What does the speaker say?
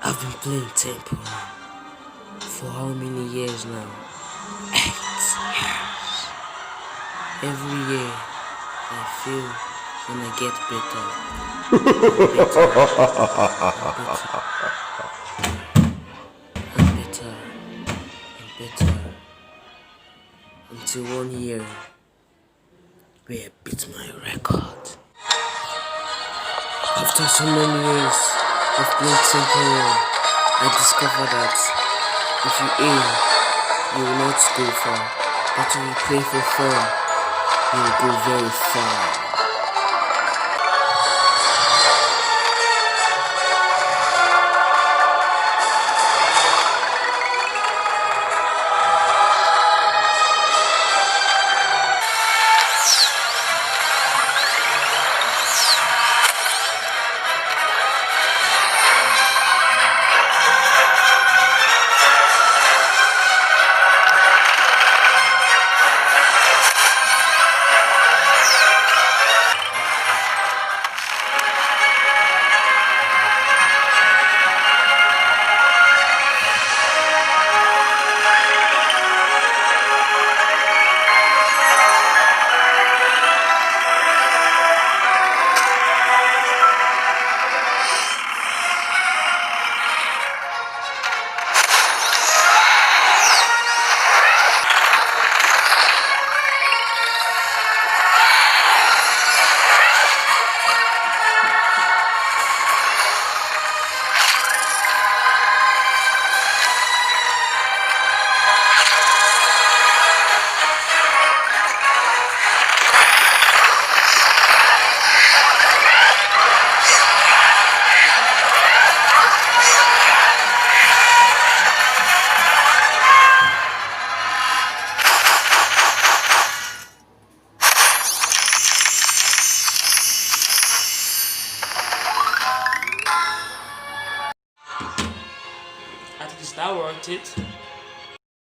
I've been playing Temple Run for how many years now? 8 years. Every year I feel when I get better, and better, and better, until one year where I beat my record. After so many years of playing Temple Run, I discovered that if you aim, you will not go far, but if you play for fun, you will go very far. At least that worked it.